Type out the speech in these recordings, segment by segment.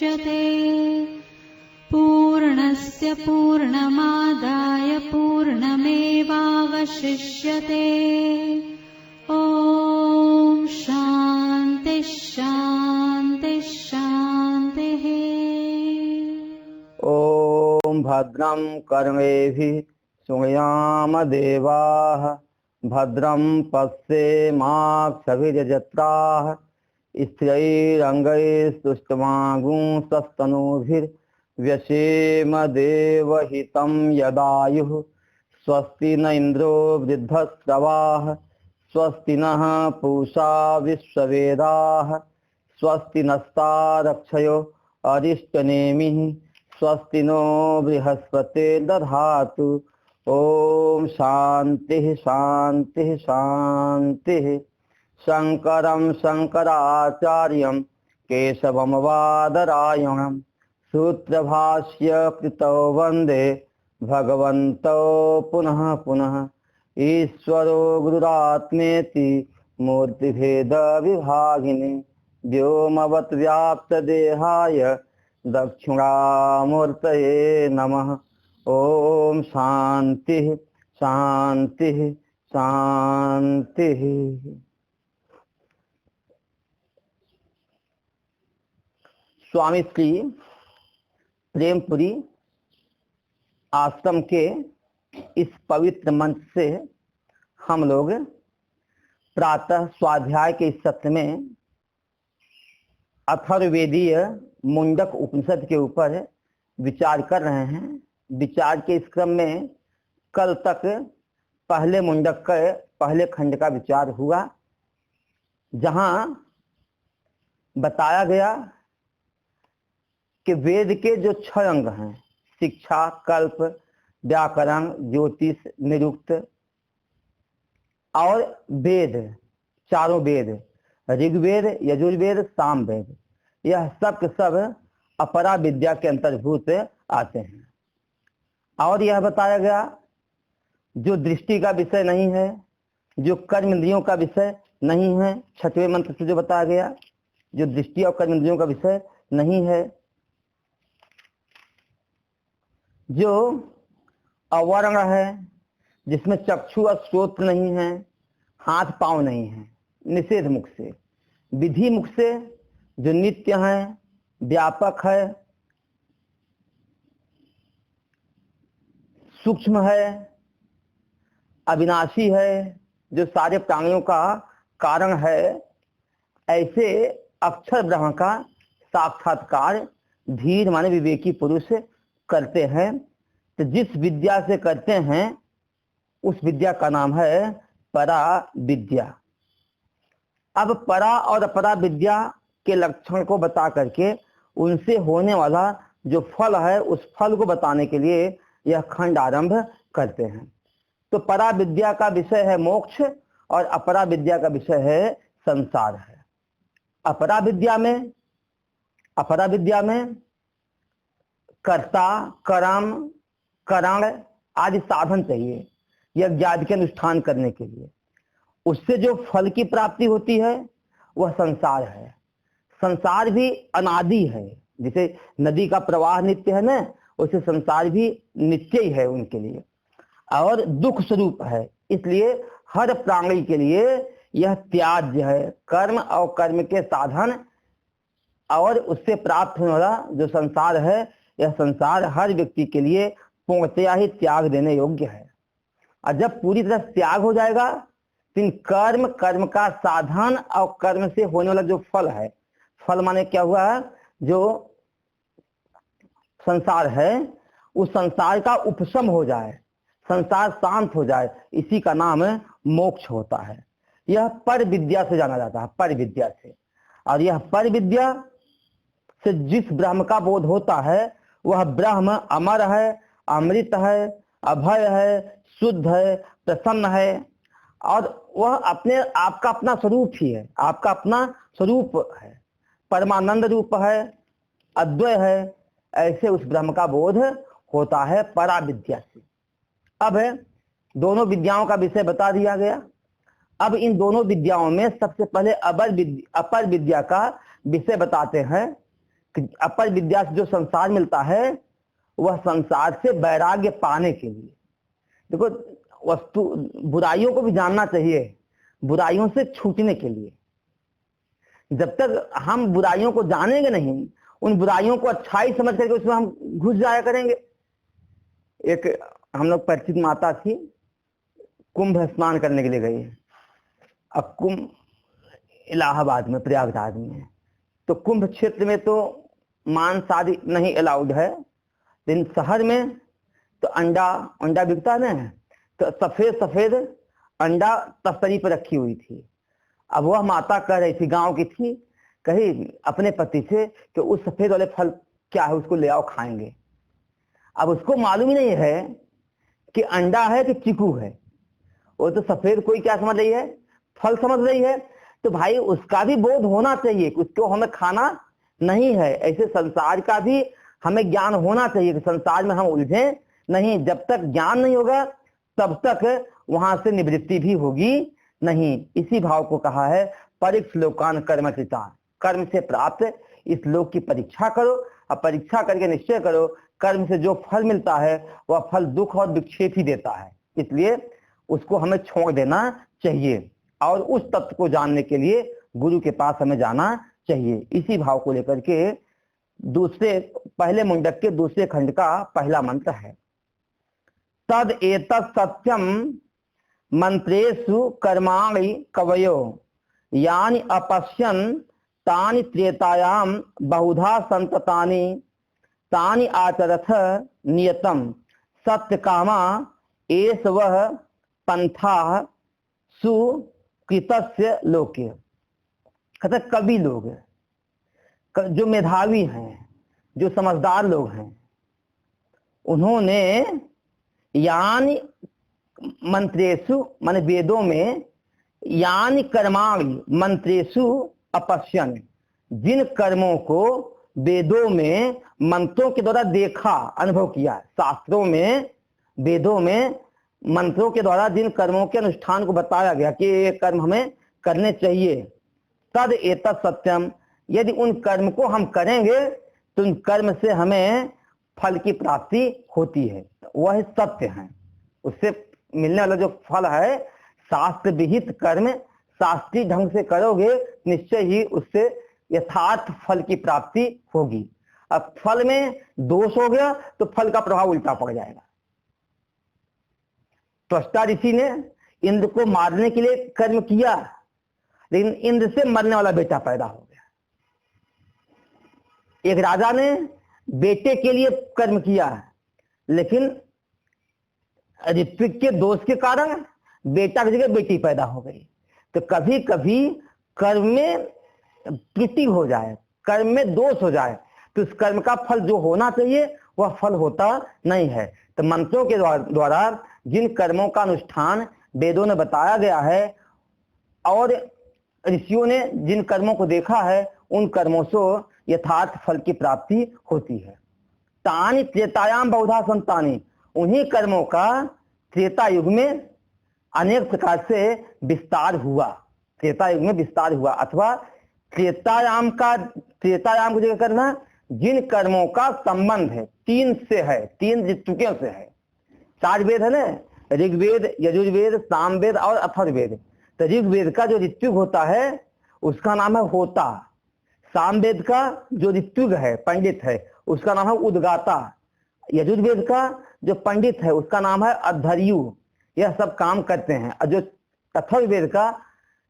वशिष्यते। पूर्णस्य पूर्णमादाय पूर्णमेवावशिष्यते। ॐ शान्ति शान्ति शान्तिः। ॐ भद्रं कर्णेभिः शृणुयाम देवाः, भद्रं पश्येमाक्षभिर्यजत्राः, स्थिरैरङ्गैस्तुष्टुवागुंसस्तनूभिर्व्यसेम देवहितं यदायुः। स्वस्ति न इन्द्रो वृद्धश्रवाः, स्वस्ति नः पूषा विश्ववेदाः, स्वस्ति नस्तारक्षयो अरिष्टनेमिः, स्वस्ति नो बृहस्पते दधातु। ओम शांति शांति शांति। शंकरं शंकराचार्यं केशवं वादरायणं सूत्रभाष्य कृतौ वंदे भगवन्तौ पुनः पुनः। ईश्वरो गुरुरात्मेति मूर्तिभेद विभागिने व्योमवत् व्याप्त देहाय दक्षिणामूर्तये नमः। ओम शांति शांति शांति। स्वामी श्री प्रेमपुरी आश्रम के इस पवित्र मंच से हम लोग प्रातः स्वाध्याय के इस सत्र में अथर्ववेदीय मुंडक उपनिषद के ऊपर विचार कर रहे हैं। विचार के इस क्रम में कल तक पहले मुंडक के पहले खंड का विचार हुआ, जहां बताया गया कि वेद के जो 6 अंग हैं, शिक्षा, कल्प, व्याकरण, ज्योतिष, निरुक्त और वेद, चारों वेद, ऋग्वेद, यजुर्वेद, सामवेद, यह सब के सब अपरा विद्या के अंतर्भूत आते हैं। और यह बताया गया जो दृष्टि का विषय नहीं है, जो कर्म इंद्रियों का विषय नहीं है, 6वें मंत्र से जो बताया गया जो दृष्टि और कर्म इंद्रियों का विषय नहीं है, जो अवर्ण है, जिसमें चक्षु और श्रोत्र नहीं है, हाथ पांव नहीं है, निषेध मुख से, विधि मुख से जो नित्य है, व्यापक है, सूक्ष्म है, अविनाशी है, जो सारे प्राणियों का कारण है, ऐसे अक्षर ब्रह्म का साक्षात्कार धीर माने विवेकी पुरुष करते हैं। तो जिस विद्या से करते हैं उस विद्या का नाम है परा विद्या। अब परा और अपरा विद्या के लक्षण को बता करके उनसे होने वाला जो फल है उस फल को बताने के लिए यह खंड आरंभ करते हैं। तो परा विद्या का विषय है मोक्ष और अपरा विद्या का विषय है संसार है। अपरा विद्या में कर्ता, कर्म, करण आदि साधन चाहिए यज्ञ आदि के अनुष्ठान करने के लिए। उससे जो फल की प्राप्ति होती है वह संसार है। संसार भी अनादि है, जैसे नदी का प्रवाह नित्य है ना, वैसे संसार भी नित्य ही है उनके लिए और दुख स्वरूप है। इसलिए हर प्राणी के लिए यह त्याज्य है। कर्म और कर्म के साधन और उससे प्राप्त होने वाला जो संसार है, यह संसार हर व्यक्ति के लिए पूर्णतया ही त्याग देने योग्य है। और जब पूरी तरह त्याग हो जाएगा तो इन कर्म, कर्म का साधन और कर्म से होने वाला जो फल है, फल माने क्या हुआ है, जो संसार है उस संसार का उपशम हो जाए, संसार शांत हो जाए, इसी का नाम मोक्ष होता है। यह पर विद्या से जाना जाता है, पर विद्या से। और यह पर विद्या से जिस ब्रह्म का बोध होता है वह ब्रह्म अमर है, अमृत है, अभय है, शुद्ध है, प्रसन्न है और वह अपने आपका अपना स्वरूप ही है, आपका अपना स्वरूप है, परमानंद रूप है, अद्वय है। ऐसे उस ब्रह्म का बोध होता है परा विद्या से। अब दोनों विद्याओं का विषय बता दिया गया। अब इन दोनों विद्याओं में सबसे पहले अपर विद्या का विषय बताते हैं कि अपर विद्या से जो संसार मिलता है वह संसार से वैराग्य पाने के लिए। देखो वस्तु बुराइयों को भी जानना चाहिए, बुराइयों से छूटने के लिए। जब तक हम बुराइयों को जानेंगे नहीं, उन बुराइयों को अच्छाई समझ करके उसमें हम घुस जाया करेंगे। एक हम लोग परिचित माता थी, कुंभ स्नान करने के लिए गई। अब कुंभ इलाहाबाद में, प्रयागराज में है, तो कुंभ क्षेत्र में तो मांस आदि नहीं अलाउड है, लेकिन शहर में तो अंडा बिकता है ना, तो सफेद सफेद अंडा तस्तरी पर रखी हुई थी। अब वह माता कह रही थी, गांव की थी, कही अपने पति से कि उस सफेद वाले फल क्या है, उसको ले आओ खाएंगे। अब उसको मालूम ही नहीं है कि अंडा है कि चीकू है, वो तो सफेद कोई क्या समझ रही है, फल समझ रही है। तो भाई उसका भी बोध होना चाहिए कि उसको हमें खाना नहीं है। ऐसे संसार का भी हमें ज्ञान होना चाहिए कि संसार में हम उलझे नहीं। जब तक ज्ञान नहीं होगा तब तक वहां से निवृत्ति भी होगी नहीं। इसी भाव को कहा है परीक्ष लोकान कर्म कृतान, कर्म से प्राप्त इस लोक की परीक्षा करो, और परीक्षा करके निश्चय करो कर्म से जो फल मिलता है वह फल दुख और विक्षेप ही देता है, इसलिए उसको हमें छोड़ देना चाहिए। और उस तत्व को जानने के लिए गुरु के पास हमें जाना चाहिए। इसी भाव को लेकर के पहले मुंडक के दूसरे खंड का पहला मंत्र है, तद एतत् सत्यम मंत्रेषु कर्माणि कवयो यानि अपश्यन् तानि त्रेतायाम बहुधा संततानि तानि आचरथ नियतम सत्य कामा एष वह पंथा सुकृतस्य लोके। कहते कवि लोग जो मेधावी हैं, जो समझदार लोग हैं, उन्होंने यानी मंत्रेषु माने वेदों में, यानी कर्माणि मंत्रेषु अपश्यन्, जिन कर्मों को वेदों में मंत्रों के द्वारा देखा, अनुभव किया, शास्त्रों में वेदों में मंत्रों के द्वारा जिन कर्मों के अनुष्ठान को बताया गया कि ये कर्म हमें करने चाहिए, तद एतत् सत्यम, यदि उन कर्म को हम करेंगे तो उन कर्म से हमें फल की प्राप्ति होती है, वह सत्य है। उससे मिलने वाला जो फल है, शास्त्र विहित कर्म शास्त्रीय ढंग से करोगे निश्चय ही उससे यथार्थ फल की प्राप्ति होगी। अब फल में दोष हो गया तो फल का प्रभाव उल्टा पड़ जाएगा। त्वष्टा ऋषि ने इंद्र को मारने के लिए कर्म किया, लेकिन इंद्र से मरने वाला बेटा पैदा हो गया। एक राजा ने बेटे के लिए कर्म किया, लेकिन ऋत्विक के दोष के कारण बेटा की जगह बेटी पैदा हो गई। तो कभी कभी कर्म में त्रुटि हो जाए, कर्म में दोष हो जाए, तो उस कर्म का फल जो होना चाहिए वह फल होता नहीं है। तो मंत्रों के द्वारा जिन कर्मों का अनुष्ठान वेदों ने बताया गया है और ऋषियों ने जिन कर्मों को देखा है, उन कर्मों से यथार्थ फल की प्राप्ति होती है। तानि त्रेतायाम बहुधा संतानि, उन्हीं कर्मों का त्रेता युग में अनेक प्रकार से विस्तार हुआ। त्रेता युग में विस्तार हुआ, अथवा त्रेतायाम की जगह करना जिन कर्मों का संबंध है तीन से है, तीन ऋतुओं से है। 4 वेद है ना, ऋग्वेद, यजुर्वेद, सामवेद और अथर्ववेद। तो ऋग्वेद का जो ऋत्विक होता है उसका नाम है होता, सामवेद का जो ऋत्विक है, पंडित है, उसका नाम है उद्गाता, यजुर्वेद का जो पंडित है उसका नाम है अद्धर्यु। यह सब काम करते हैं। और जो अथर्ववेद का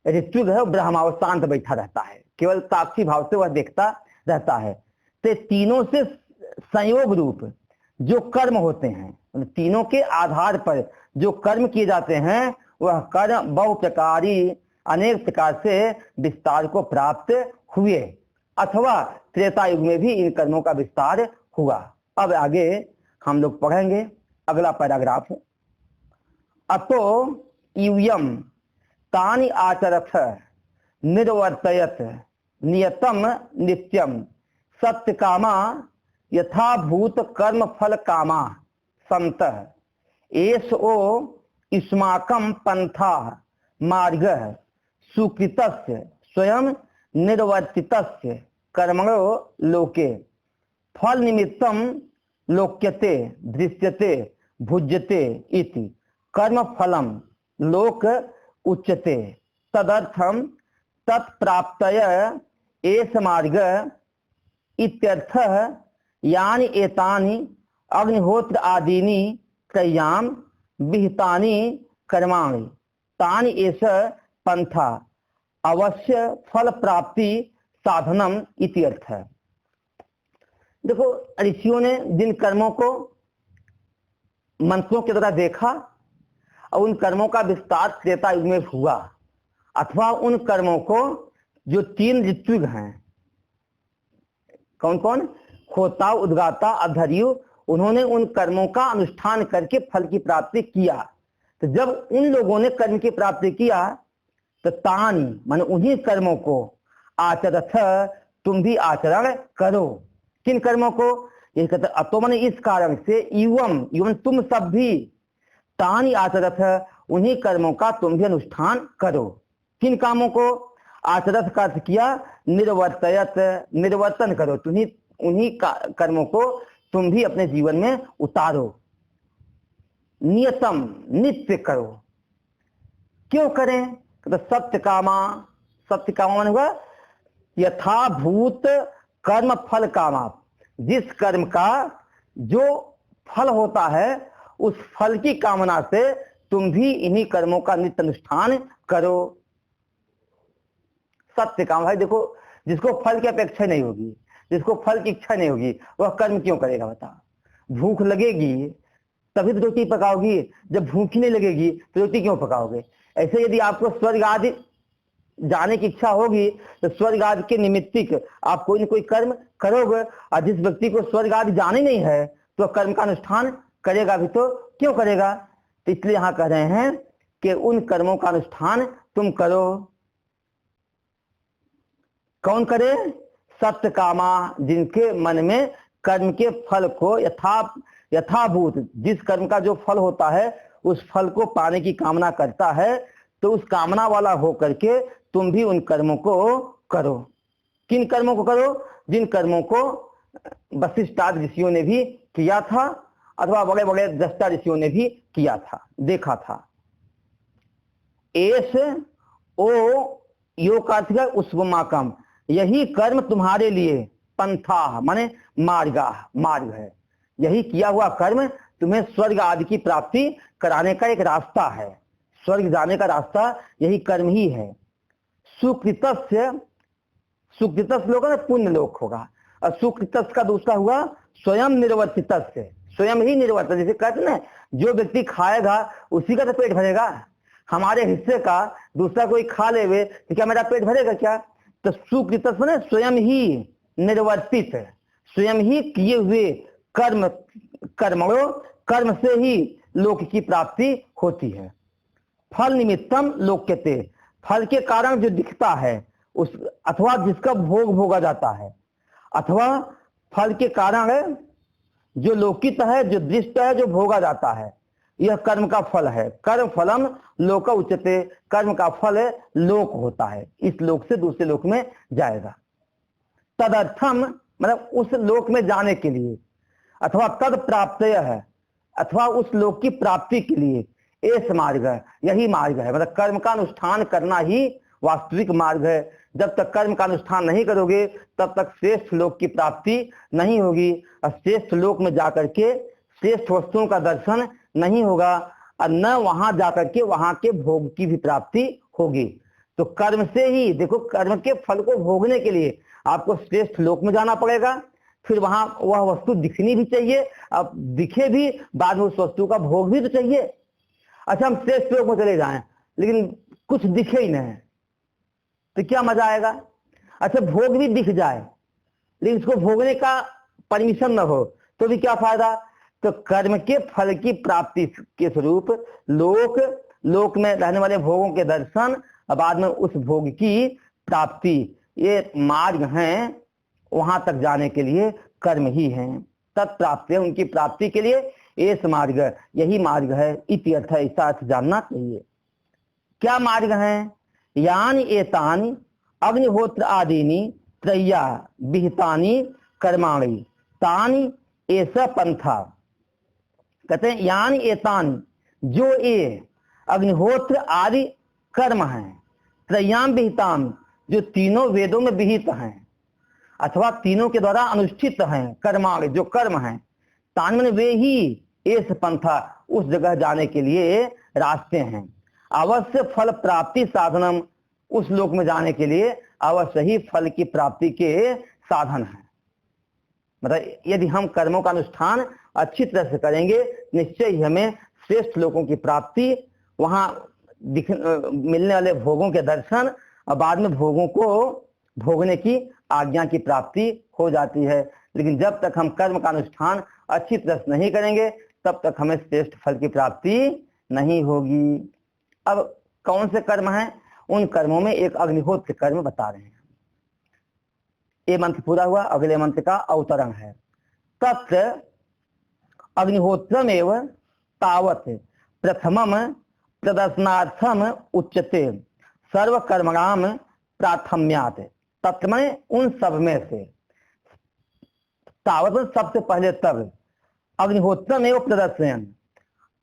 ऋत्विक है ब्रह्मा, वो शांत बैठा रहता है, केवल साक्षी भाव से वह देखता रहता है। तो तीनों से संयोग रूप जो कर्म होते हैं, तीनों के आधार पर जो कर्म किए जाते हैं, वह कर्म बहु प्रकारी अनेक प्रकार से विस्तार को प्राप्त हुए, अथवा त्रेता युग में भी इन कर्मों का विस्तार हुआ। अब आगे हम लोग पढ़ेंगे अगला पैराग्राफ। अतो यूयम तानि आचरथ निर्वर्तयत नियतम नित्यम सत्य कामा यथाभूत कर्म फल कामा संतः एषो युष्माकं पंथा मार्गः सुकृतस्य स्वयं निर्वर्तितस्य कर्मणो लोके फल निमित्तम लोक्यते दृश्यते भुज्यते इति कर्म फलम लोक उच्यते तदर्थम तत्प्राप्तय एष मार्ग इत्यर्थः यानि एतानि अग्निहोत्र आदीनि त्रय्याम विहितानि कर्माणि तानि एष पंथा अवश्य फल प्राप्ति साधनम इति अर्थ है। देखो ऋषियों ने जिन कर्मों को मंत्रों के द्वारा देखा और उन कर्मों का विस्तार त्रेता युग में हुआ, अथवा उन कर्मों को जो 3 ऋत्विक हैं, कौन कौन, होता, उद्गाता, अधर्यु, उन्होंने उन कर्मों का अनुष्ठान करके फल की प्राप्ति किया। तो जब उन लोगों ने कर्म की प्राप्ति किया तो तानी माने उन्हीं कर्मों को आचरथ तुम भी आचरण करो। किन कर्मों को, ये कहते अतो माने इस कारण से, एवं तुम सब भी, तानी आचरथ उन्हीं कर्मों का तुम भी अनुष्ठान करो। किन कामों को, आचरथ का अर्थ किया निर्वर्तयत, निर्वर्तन करो, तुम्ही उन्हीं कर्मों को तुम भी अपने जीवन में उतारो। नियतम नित्य करो। क्यों करें, तो सत्य कामा, सत्य कामा माने हुआ यथाभूत कर्म फल कामा, जिस कर्म का जो फल होता है उस फल की कामना से तुम भी इन्हीं कर्मों का नित्य अनुष्ठान करो। सत्य काम भाई, देखो जिसको फल की अपेक्षा नहीं होगी, जिसको फल की इच्छा नहीं होगी, वह कर्म क्यों करेगा बता। भूख लगेगी तभी तो रोटी पकाओगी, जब भूख ही नहीं लगेगी तो रोटी क्यों पकाओगे। ऐसे यदि आपको स्वर्ग आदि जाने की इच्छा होगी तो स्वर्ग आदि के निमित्तिक आप कोई न कोई कर्म करोगे, और जिस व्यक्ति को स्वर्ग आदि जाने नहीं है तो कर्म का अनुष्ठान करेगा भी तो क्यों करेगा। तो इसलिए यहाँ कह रहे हैं कि उन कर्मों का अनुष्ठान तुम करो। कौन करे, सत्य कामा, जिनके मन में कर्म के फल को यथाभूत, जिस कर्म का जो फल होता है उस फल को पाने की कामना करता है, तो उस कामना वाला हो करके तुम भी उन कर्मों को करो। किन कर्मों को करो, जिन कर्मों को वशिष्ठ आदि ऋषियों ने भी किया था, अथवा बड़े बड़े दृष्टा ऋषियों ने भी किया था, देखा था। एस ओ यो कार्तिक उसमाकम, यही कर्म तुम्हारे लिए, पंथा माने मार्गा, मार्ग है। यही किया हुआ कर्म तुम्हें स्वर्ग आदि की प्राप्ति कराने का एक रास्ता है। स्वर्ग जाने का रास्ता यही कर्म ही है। सुकृतस्य, सुकृतस्य लोग पुण्य लोक होगा, और सुकृतस्य का दूसरा हुआ स्वयं निर्वर्तितस्य, स्वयं ही निर्वर्तित। जैसे कहते ना, जो व्यक्ति खाएगा उसी का तो पेट भरेगा, हमारे हिस्से का दूसरा कोई खा लेवे तो क्या मेरा पेट भरेगा क्या। तो सुकृतस्य ने स्वयं ही निर्वर्तित, स्वयं ही किए हुए कर्म, कर्म से ही लोक की प्राप्ति होती है। फल निमित्तम लोक्यते, फल के कारण जो दिखता है उस, अथवा जिसका भोग भोगा जाता है, अथवा फल के कारण जो लोकित है, जो दृष्ट है, जो भोगा जाता है, यह कर्म का फल है। कर्म फलम लोक उच्यते, कर्म का फल लोक होता है, इस लोक से दूसरे लोक में जाएगा। तदर्थम मतलब उस लोक में जाने के लिए, अथवा तद प्राप्तय है, अथवा उस लोक की प्राप्ति के लिए, एस मार्ग है, यही मार्ग है। मतलब कर्म का अनुष्ठान करना ही वास्तविक मार्ग है। जब तक कर्म का अनुष्ठान नहीं करोगे तब तक श्रेष्ठ लोक की प्राप्ति नहीं होगी, और श्रेष्ठ लोक में जाकर के श्रेष्ठ वस्तुओं का दर्शन नहीं होगा, और न वहां जाकर के वहां के भोग की भी प्राप्ति होगी। तो कर्म से ही, देखो कर्म के फल को भोगने के लिए आपको श्रेष्ठ लोक में जाना पड़ेगा, फिर वहां वह वस्तु दिखनी भी चाहिए, अब दिखे भी, बाद में उस वस्तु का भोग भी तो चाहिए। अच्छा, हम श्रेष्ठ लोक में चले जाएं लेकिन कुछ दिखे ही नहीं तो क्या मजा आएगा। अच्छा, भोग भी दिख जाए लेकिन इसको भोगने का परमिशन न हो तो भी क्या फायदा। तो कर्म के फल की प्राप्ति के स्वरूप लोक में रहने वाले भोगों के दर्शन और बाद में उस भोग की प्राप्ति, ये मार्ग हैं। वहां तक जाने के लिए कर्म ही हैं, तत्प्राप्ति, उनकी प्राप्ति के लिए एस मार्ग, यही मार्ग है। इति अर्थ, ऐसा अर्थ जानना चाहिए। क्या मार्ग हैं, यान एतान अग्निहोत्र आदीनि त्रय्या विहितानि कर्माणि तानि ऐसा पंथा, कहते हैं यानी एतान, जो ये अग्निहोत्र आदि कर्म हैं, त्रय्याम विहिताम, जो तीनों वेदों में विहित हैं अथवा तीनों के द्वारा अनुष्ठित हैं, कर्माणि जो कर्म हैं, तान में वे ही एस पंथा, उस जगह जाने के लिए रास्ते हैं। अवश्य फल प्राप्ति साधनम, उस लोक में जाने के लिए अवश्य ही फल की प्राप्ति के साधन है। मतलब यदि हम कर्मों का अनुष्ठान अच्छी तरह से करेंगे, निश्चय ही हमें श्रेष्ठ लोकों की प्राप्ति, वहां मिलने वाले भोगों के दर्शन और बाद में भोगों को भोगने की आज्ञा की प्राप्ति हो जाती है। लेकिन जब तक हम कर्म का अनुष्ठान अच्छी तरह से नहीं करेंगे, तब तक हमें श्रेष्ठ फल की प्राप्ति नहीं होगी। अब कौन से कर्म हैं? उन कर्मों में एक अग्निहोत्र कर्म बता रहे हैं। ये मंत्र पूरा हुआ, अगले मंत्र का अवतरण है। तत्र अग्निहोत्रमेव तावत् प्रथमम प्रदर्शनार्थम उच्यते सर्व कर्मणाम प्राथम्यात्। तत्र में उन सब में से, तावत् सबसे पहले, तब अग्निहोत्रमेव प्रदर्शन,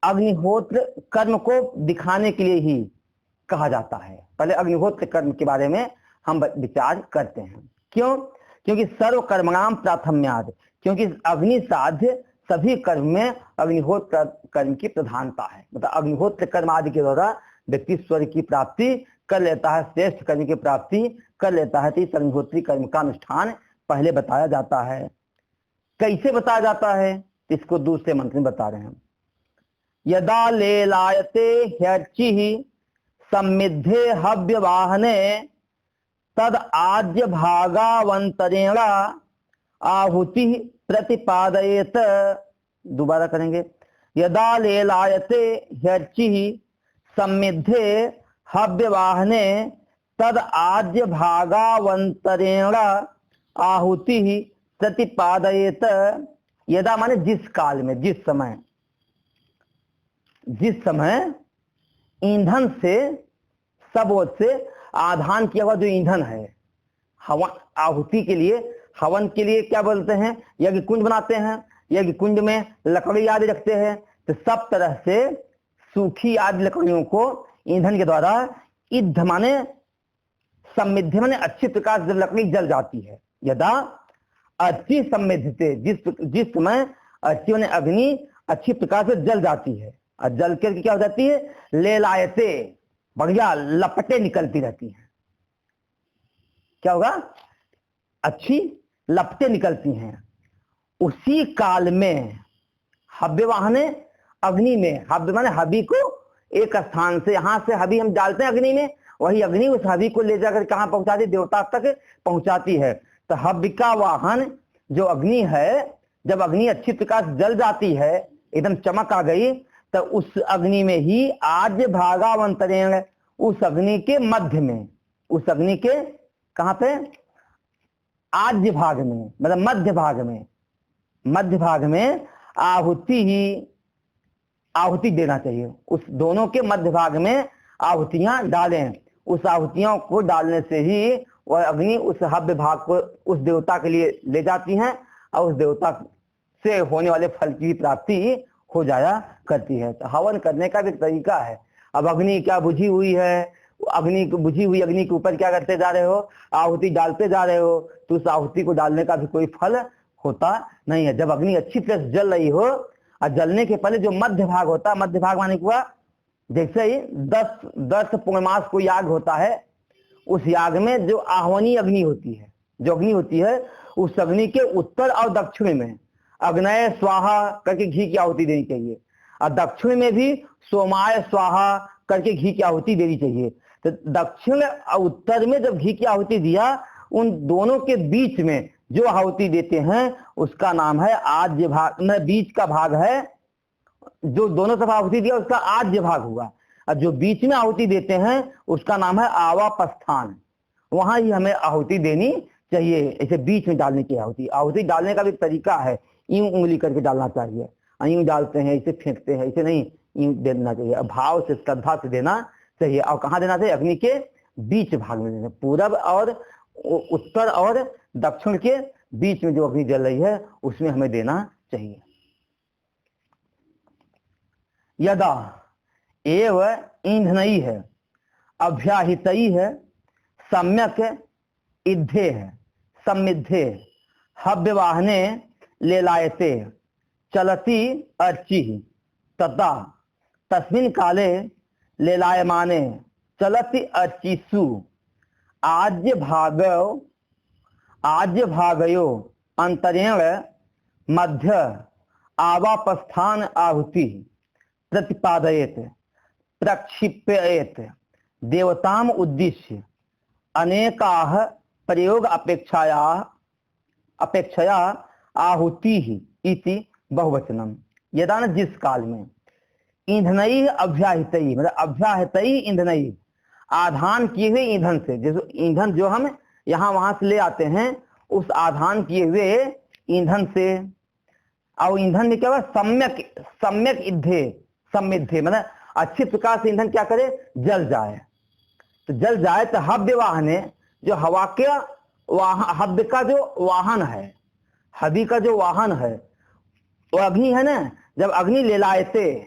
अग्निहोत्र कर्म को दिखाने के लिए ही कहा जाता है। पहले अग्निहोत्र कर्म के बारे में हम विचार करते हैं। क्यों? क्योंकि सर्व कर्मणाम प्राथम्यात्, क्योंकि अग्नि साध्य सभी कर्म में अग्निहोत्र कर्म की प्रधानता है। मतलब अग्निहोत्र कर्म आदि के द्वारा व्यक्ति स्वर्ग की प्राप्ति कर लेता है, श्रेष्ठ कर्म की प्राप्ति कर लेता है। तो इस अग्निहोत्री कर्म का अनुष्ठान पहले बताया जाता है। कैसे बताया जाता है? इसको दूसरे मंत्र में बता रहे हैं। यदा लेलायते ह्यर्चिः सम्मिद्धे हव्य वाहने तद आद्य भागावंतरेण आहुति प्रतिपादयेत। दोबारा करेंगे। यदा लेलायते ह्यर्चिः सम्मिद्धे हव्य वाहने तद आद्य भागावंतरेण आहुति प्रतिपादयेत। यदा माने जिस काल में, जिस समय ईंधन से सब ओर से आधान किया हुआ जो ईंधन है, हवन आहुति के लिए, हवन के लिए क्या बोलते हैं, यज्ञ कुंड बनाते हैं, यज्ञ कुंड में लकड़ी आदि रखते हैं। तो सब तरह से सूखी आदि लकड़ियों को ईंधन के द्वारा ईध माने समृद्ध माने अच्छी प्रकार से लकड़ी जल जाती है। यदा अच्छी समृद्ध से, जिस समय अच्छी माने अग्नि अच्छी प्रकार से जल जाती है, और जल के क्या हो जाती है, लेलायते, बढ़िया लपटे निकलती रहती हैं। क्या होगा? अच्छी लपटे निकलती हैं। उसी काल में हव्य वाहने, अग्नि में, हव्य माने हबी को एक स्थान से, यहां से हबी हम डालते हैं अग्नि में, वही अग्नि उस हबी को ले जाकर कहां पहुंचाती, देवता तक पहुंचाती है। तो हव्य का वाहन जो अग्नि है, जब अग्नि अच्छी प्रकार से जल जाती है, एकदम चमक आ गई, तो उस अग्नि में ही आद्य भागावंतरेण, उस अग्नि के मध्य में, उस अग्नि के कहां पे, आद्य भाग में, मतलब मध्य भाग में आहुति देना चाहिए। उस दोनों के मध्य भाग में आहुतियां डालें। उस आहुतियों को डालने से ही वह अग्नि उस हव्य भाग को उस देवता के लिए ले जाती हैं, और उस देवता से होने वाले फल की प्राप्ति हो जाया करती है। तो हवन करने का भी तरीका है। अब अग्नि क्या बुझी हुई है, बुझी हुई अग्नि के ऊपर क्या करते जा रहे हो, आहुति डालते जा रहे हो, तो उस आहुति को डालने का भी कोई फल होता नहीं है। जब अग्नि अच्छी तरह से जल रही हो, और जलने के पहले जो मध्य भाग होता है, मध्य भाग माने हुआ जैसे ही 10 पूर्णमास को याग होता है, उस याग में जो आह्वनी अग्नि होती है, जो अग्नि होती है, उस अग्नि के उत्तर और दक्षिण में अग्नय स्वाहा करके घी की आहुति देनी चाहिए, और दक्षिण में भी सोमाय स्वाहा करके घी की आहुति देनी चाहिए। तो दक्षिण और उत्तर में जब घी की आहुति दिया, उन दोनों के बीच में जो आहुति देते हैं उसका नाम है आद्य भाग। में बीच का भाग है, जो दोनों तरफ आहुति दिया उसका आद्य भाग हुआ, और जो बीच में आहुति देते हैं उसका नाम है आवापस्थान। वहां ही हमें आहुति देनी चाहिए। ऐसे बीच में डालने की आहुति डालने का भी तरीका है, यूं उंगली करके डालना चाहिए, यूं डालते हैं, इसे फेंकते हैं, इसे नहीं, यूं देना चाहिए। भाव से, श्रद्धा से देना चाहिए। और कहाँ देना चाहिए? अग्नि के बीच भाग में देना, पूरब और उत्तर और दक्षिण के बीच में जो अग्नि जल रही है उसमें हमें देना चाहिए। यदा एव ईंधनई है, अभ्याहितई है, सम्यक इद्धे है, सम्मिद्धे हव्यवाहने लेलायते चलती अर्ची तथा तस्मिन् काले लेलायमाने चलति अर्चिषु आज्य भागयो अंतरेण मध्य आवापस्थान आहुति प्रतिपादयेत प्रक्षिप्येत देवताम उद्दिश्य अनेकाः प्रयोग अपेक्षया आहुति इति बहुवचनम। यदा न जिस काल में ईंधनई अभ्याहितई मतलब अभ्याहितई ईंधनई आधान किए हुए ईंधन से, जैसे ईंधन जो हम यहाँ वहां से ले आते हैं उस आधान किए हुए ईंधन से, और ईंधन में क्या हुआ सम्यक इद्धे सम्मिद्धे मतलब अच्छी प्रकार से ईंधन क्या करे जल जाए। तो जल जाए तो हव्य वाहने जो हवा के हव्य का जो वाहन है, हवि का जो वाहन है वो अग्नि है ना। जब अग्नि ले लाएते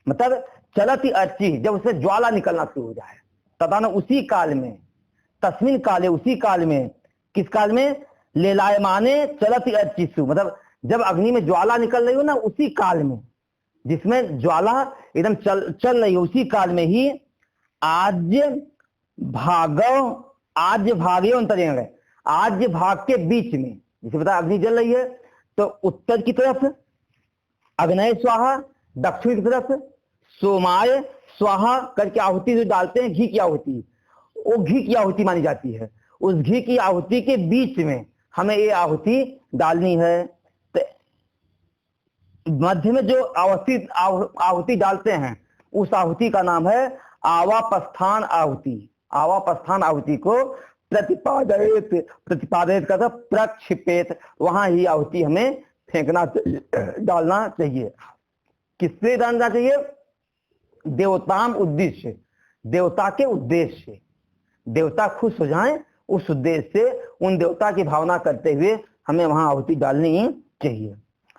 मतलब चलती अर्ची, जब उससे ज्वाला निकलना शुरू हो जाए तथा न उसी काल में तस्मिन काले उसी काल में, किस काल में लेलायमाने चलती अर्चिसु मतलब जब अग्नि में ज्वाला निकल रही हो ना उसी काल में, जिसमें ज्वाला एकदम चल रही हो उसी काल में ही आज्य भागयो अंतरेण, आज्य भाग के बीच में, जैसे पता अग्नि जल रही है तो उत्तर की तरफ अग्नय स्वाहा, दक्षिण की तरफ सोमाय स्वाहा करके आहुति जो डालते हैं घी की आहुति, वो घी की आहुति मानी जाती है। उस घी की आहुति के बीच में हमें ये आहुति डालनी है। तो मध्य में जो आहुति डालते हैं उस आहुति का नाम है आवापस्थान आहुति। आवापस्थान आहुति को प्रतिपादित करता प्रक्षिपेत, वहां ही आहुति हमें फेंकना डालना चाहिए। किससे डालना चाहिए? देवताम उद्देश्य, देवता के उद्देश्य, देवता खुश हो जाएं उस उद्देश्य से उन देवता की भावना करते हुए हमें वहां आहुति डालनी चाहिए।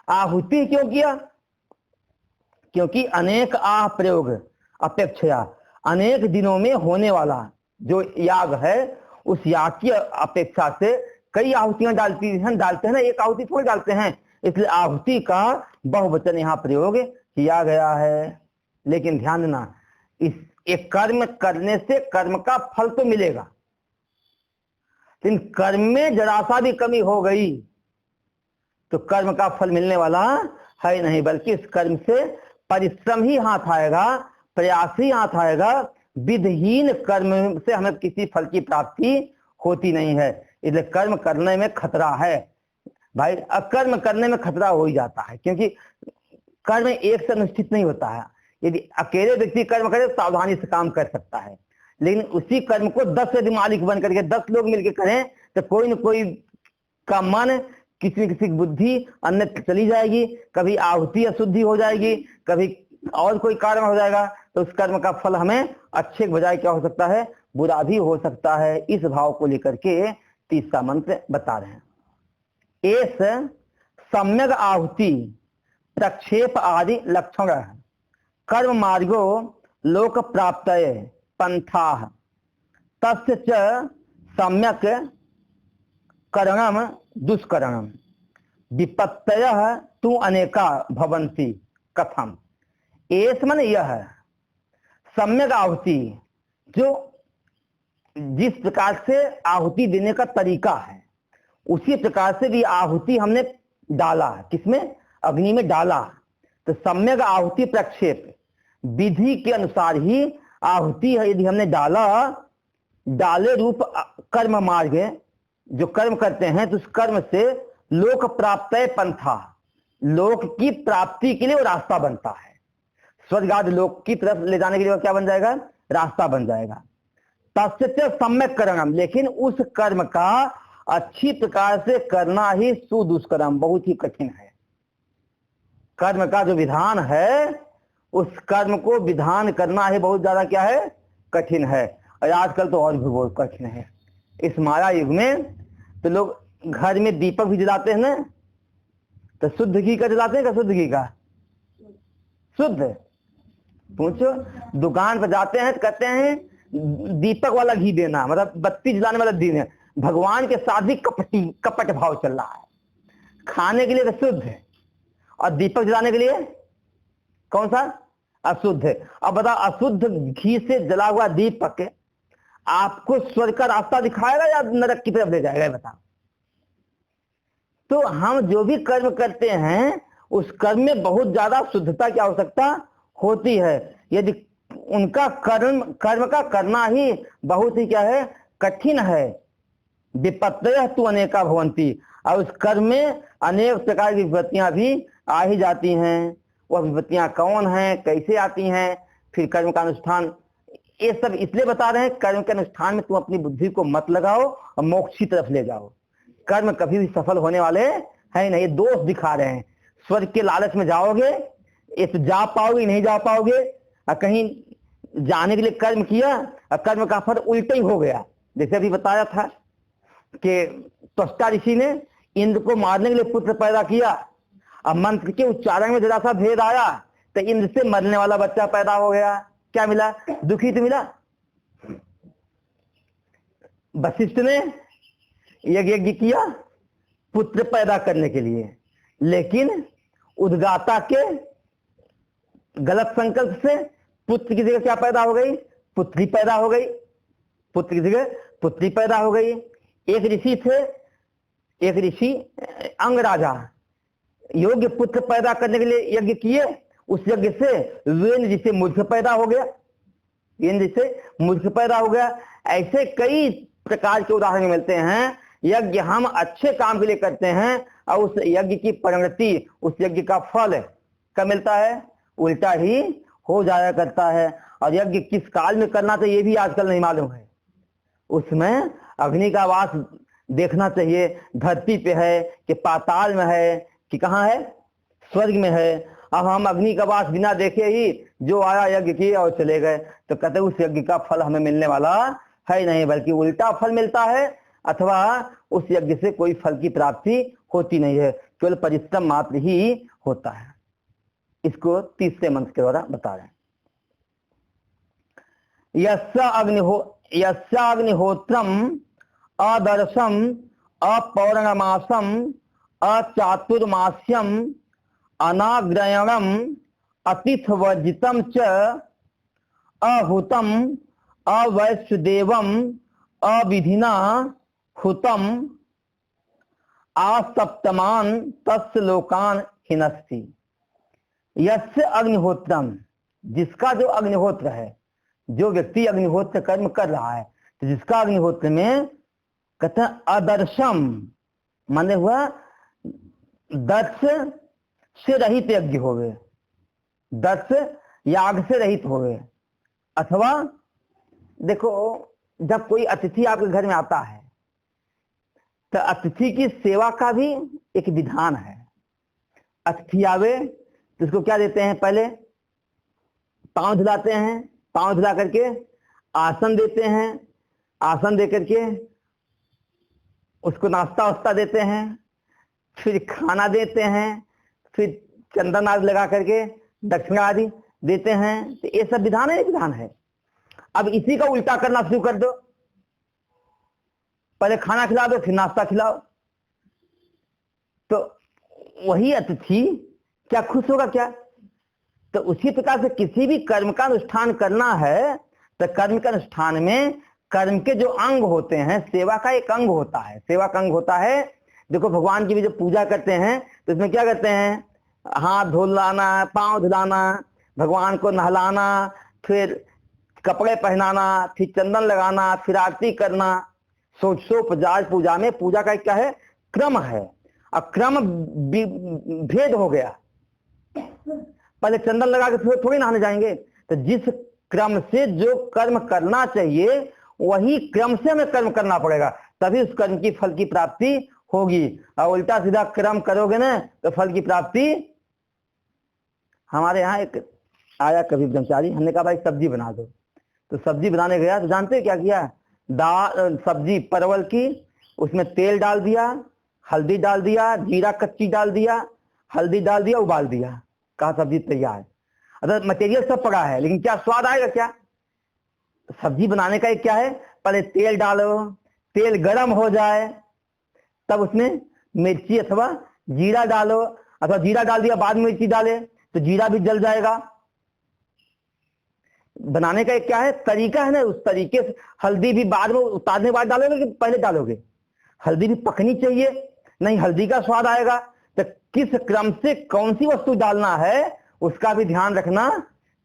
आहुति क्यों किया? क्योंकि अनेक आह प्रयोग अपेक्षा, अनेक दिनों में होने वाला जो याग है उस याग की अपेक्षा से कई आहुतियां डालते हैं ना, एक आहुति थोड़ी डालते हैं। इसलिए आहुति का बहुवचन यहाँ प्रयोग किया गया है। लेकिन ध्यान देना, इस एक कर्म करने से कर्म का फल तो मिलेगा, लेकिन कर्म में जरा सा भी कमी हो गई तो कर्म का फल मिलने वाला है नहीं, बल्कि इस कर्म से परिश्रम ही हाथ आएगा, प्रयास ही हाथ आएगा। विधिहीन कर्म से हमें किसी फल की प्राप्ति होती नहीं है। इसलिए कर्म करने में खतरा है भाई, अकर्म करने में खतरा हो ही जाता है, क्योंकि कर्म एक से अनुष्ठित नहीं होता है। यदि अकेले व्यक्ति कर्म करे तो सावधानी से काम कर सकता है, लेकिन उसी कर्म को 10 यदि मालिक बन करके 10 लोग मिलकर करें तो कोई न कोई का मन, किसी न किसी की बुद्धि अन्यत्र चली जाएगी, कभी आहुति अशुद्धि हो जाएगी, कभी और कोई कारण हो जाएगा, तो उस कर्म का फल हमें अच्छे के बजाय क्या हो सकता है, बुरा भी हो सकता है। इस भाव को लेकर के तीसरा मंत्र बता रहे हैं। एस सम्यक आहुति प्रक्षेप आदि लक्षण कर्म मार्गो लोक प्राप्तये पंथा तस्य च सम्यक करणम दुष्करणम विपत्तयः तु अनेका भवन्ति कथम। एस मन यह सम्यक आहुति, जो जिस प्रकार से आहुति देने का तरीका है उसी प्रकार से भी आहुति हमने डाला, किसमें? अग्नि में डाला। तो सम्यक आहुति प्रक्षेप, विधि के अनुसार ही आहुति है यदि हमने डाला, डाले रूप कर्म मार्ग जो कर्म करते हैं तो उस कर्म से लोक प्राप्त पंथा, लोक की प्राप्ति के लिए वो रास्ता बनता है। स्वर्ग आदि लोक की तरफ ले जाने के लिए क्या बन जाएगा? रास्ता बन जाएगा। तस्य सम्यक कर्म, लेकिन उस कर्म का अच्छी प्रकार से करना ही सुदुष्कर्म, बहुत ही कठिन है। कर्म का जो विधान है उस कर्म को विधान करना ही बहुत ज्यादा क्या है? कठिन है। और आजकल तो और भी बहुत कठिन है। इस माया युग में तो लोग घर में दीपक भी जलाते हैं ना, तो शुद्ध घी का जलाते हैं, क्या शुद्ध घी का? शुद्ध। पूछो, दुकान पर जाते हैं तो कहते हैं दीपक वाला घी देना, मतलब बत्ती जलाने वाला घी देना। भगवान के साथ भी कपट भाव चल रहा है। खाने के लिए तो शुद्ध है, और दीपक जलाने के लिए कौन सा? अशुद्ध है। अब बताओ, अशुद्ध घी से जला हुआ दीपक आपको स्वर्ग का रास्ता दिखाएगा या नरक की तरफ ले जाएगा? बताओ। तो हम जो भी कर्म करते हैं उस कर्म में बहुत ज्यादा शुद्धता की आवश्यकता होती है। यदि उनका कर्म का करना ही बहुत ही क्या है, कठिन है। विपत्तयः तु अनेका भवन्ति, और उस कर्म में अनेक प्रकार की विपत्तियां भी आ ही जाती हैं। वह विपत्तियां कौन हैं, कैसे आती हैं, फिर कर्म का अनुष्ठान, ये सब इसलिए बता रहे हैं। कर्म के अनुष्ठान में तुम अपनी बुद्धि को मत लगाओ और मोक्ष की तरफ ले जाओ। कर्म कभी भी सफल होने वाले है नहीं, दोष दिखा रहे हैं। स्वर्ग के लालच में जाओगे, ये तो जा पाओगे नहीं जा पाओगे, और कहीं जाने के लिए कर्म किया और कर्म का फल उल्टा ही हो गया। जैसे अभी बताया था कि त्वष्टा ऋषि ने इंद्र को मारने के लिए पुत्र पैदा किया, अब मंत्र के उच्चारण में जरा सा भेद आया तो इंद्र से मरने वाला बच्चा पैदा हो गया। क्या मिला? दुखी तो मिला। वशिष्ठ ने यज्ञ किया पुत्र पैदा करने के लिए, लेकिन उद्गाता के गलत संकल्प से पुत्र की जगह क्या पैदा हो गई? पुत्री पैदा हो गई। पुत्र की जगह पुत्री पैदा हो गई। एक ऋषि थे, एक ऋषि अंगराजा, योग्य पुत्र पैदा करने के लिए यज्ञ किए, उस यज्ञ से वेन जिसे मूर्ख पैदा हो गया, वेन जिसे मूर्ख पैदा हो गया। ऐसे कई प्रकार के उदाहरण मिलते हैं। यज्ञ हम अच्छे काम के लिए करते हैं और उस यज्ञ की परिणति, उस यज्ञ का फल कब मिलता है? उल्टा ही हो जाया करता है। और यज्ञ किस काल में करना चाहिए ये भी आजकल नहीं मालूम है। उसमें अग्नि का वास देखना चाहिए, धरती पे है कि पाताल में है कि कहाँ है? स्वर्ग में है। अब हम अग्नि का वास बिना देखे ही जो आया यज्ञ किया और चले गए, तो कहते उस यज्ञ का फल हमें मिलने वाला है नहीं, बल्कि उल्टा फल मिलता है, अथवा उस यज्ञ से कोई फल की प्राप्ति होती नहीं है, केवल परिश्रम मात्र ही होता है। इसको तीसरे मंत्र के द्वारा बता रहे हैं। यस्य अग्निहोत्रम अदर्शम अपौर्णमासम अचातुर्मास्यम अनाग्रयणम अतिथवर्जितम च अहुतम अवैश्यदेवम अविधिना हुतम आसप्तमान तस्य लोकान हिनस्ति। यस्य अग्निहोत्रम, जिसका जो अग्निहोत्र है, जो व्यक्ति अग्निहोत्र कर्म कर रहा है, तो जिसका अग्निहोत्र में कहते हैं अदर्शम, माने हुआ दक्ष से रहित यज्ञ होवे, दक्ष याग से रहित होवे। अथवा देखो, जब कोई अतिथि आपके घर में आता है तो अतिथि की सेवा का भी एक विधान है। अतिथि आवे तो उसको क्या देते हैं? पहले पांव धुलाते हैं, पांव धुला करके आसन देते हैं, आसन दे करके उसको नाश्ता वास्ता देते हैं, फिर खाना देते हैं, फिर चंदन आदि लगा करके दक्षिणा आदि देते हैं। तो ये सब विधान है, विधान है। अब इसी का उल्टा करना शुरू कर दो, पहले खाना खिला दो फिर नाश्ता खिलाओ, तो वही अतिथि क्या खुश होगा क्या? तो उसी प्रकार से किसी भी कर्म का अनुष्ठान करना है तो कर्म के अनुष्ठान में कर्म के जो अंग होते हैं, सेवा का एक अंग होता है, सेवा का अंग होता है। देखो भगवान की भी जब पूजा करते हैं तो इसमें क्या करते हैं? हाथ धुलाना, पांव धुलाना, भगवान को नहलाना, फिर कपड़े पहनाना, फिर चंदन लगाना, फिर आरती करना। सोच पूजा में पूजा का क्या है? क्रम है। अब क्रम भेद हो गया, पहले चंदन लगा के फिर थोड़ी नहाने जाएंगे। तो जिस क्रम से जो कर्म करना चाहिए वही क्रम से हमें कर्म करना पड़ेगा, तभी उस कर्म की फल की प्राप्ति होगी। और उल्टा सीधा कर्म करोगे ना तो फल की प्राप्ति। हमारे यहाँ एक आया कभी ब्रह्मचारी, हमने कहा भाई सब्जी बना दो, तो सब्जी बनाने गया तो जानते क्या किया? दाल सब्जी परवल की, उसमें तेल डाल दिया, हल्दी डाल दिया, जीरा कच्ची डाल दिया, हल्दी डाल दिया, उबाल दिया, कहा सब्जी तैयार। अगर मटेरियल सब पड़ा है लेकिन क्या स्वाद आएगा? क्या सब्जी बनाने का एक क्या है, पहले तेल डालो, तेल गरम हो जाए तब उसमें मिर्ची अथवा जीरा डालो, अथवा जीरा डाल दिया बाद में मिर्ची डाले तो जीरा भी जल जाएगा। बनाने का एक क्या है तरीका है ना, उस तरीके से। हल्दी भी बाद में उतारने के बाद डालोगे कि पहले डालोगे? हल्दी भी पकनी चाहिए, नहीं हल्दी का स्वाद आएगा। तो किस क्रम से कौन सी वस्तु डालना है उसका भी ध्यान रखना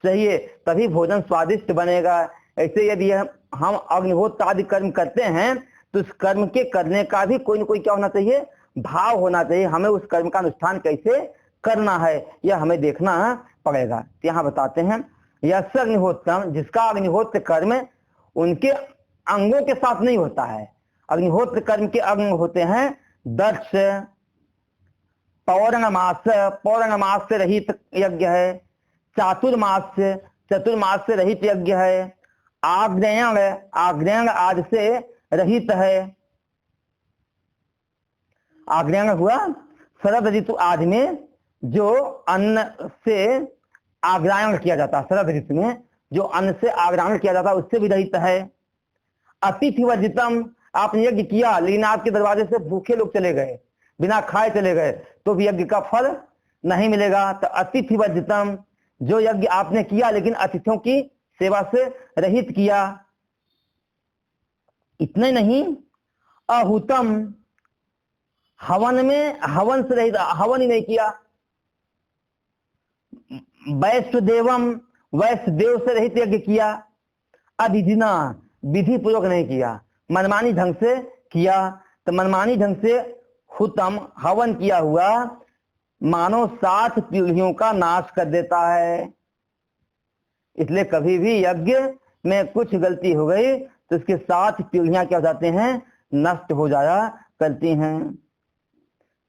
चाहिए, तभी भोजन स्वादिष्ट बनेगा। ऐसे यदि हम अग्निहोत्र आदि कर्म करते हैं तो उस कर्म के करने का भी कोई न कोई क्या होना चाहिए, भाव होना चाहिए। हमें उस कर्म का अनुष्ठान कैसे करना है यह हमें देखना पड़ेगा। यहाँ बताते हैं यस अग्निहोत्रम, जिसका अग्निहोत्र कर्म उनके अंगों के साथ नहीं होता है। अग्निहोत्र कर्म के अंग होते हैं दक्ष, पौर्णमास, पौर्णमास से रहित यज्ञ है, चातुर्मास, चतुर्मास से रहित यज्ञ है, आग्नेय, आग्नेय आदि से रहित है। आग्नेय हुआ शरद ऋतु आदि में जो अन्न से आग्रायण किया जाता है, शरद ऋतु में जो अन्न से आग्रायण किया जाता है उससे भी रहित है। अतिथि वर्जितम, आपने यज्ञ किया लेकिन आपके दरवाजे से भूखे लोग चले गए, बिना खाए चले गए तो भी यज्ञ का फल नहीं मिलेगा। तो अतिथि वर्जितम, जो यज्ञ आपने किया लेकिन अतिथियों की सेवा से रहित किया। इतने नहीं, अहुतम, हवन में हवन से रहित, हवन ही नहीं किया। वैष्णदेवम, वैष्णदेव से रहित यज्ञ किया। अविधिना, विधि पूर्वक नहीं किया, मनमानी ढंग से किया। तो मनमानी ढंग से हुतम, हवन किया हुआ मानो 7 पीढ़ियों का नाश कर देता है। इसलिए कभी भी यज्ञ में कुछ गलती हो गई तो इसके 7 पीढ़ियां क्या हो जाते हैं, नष्ट हो जाया करती हैं।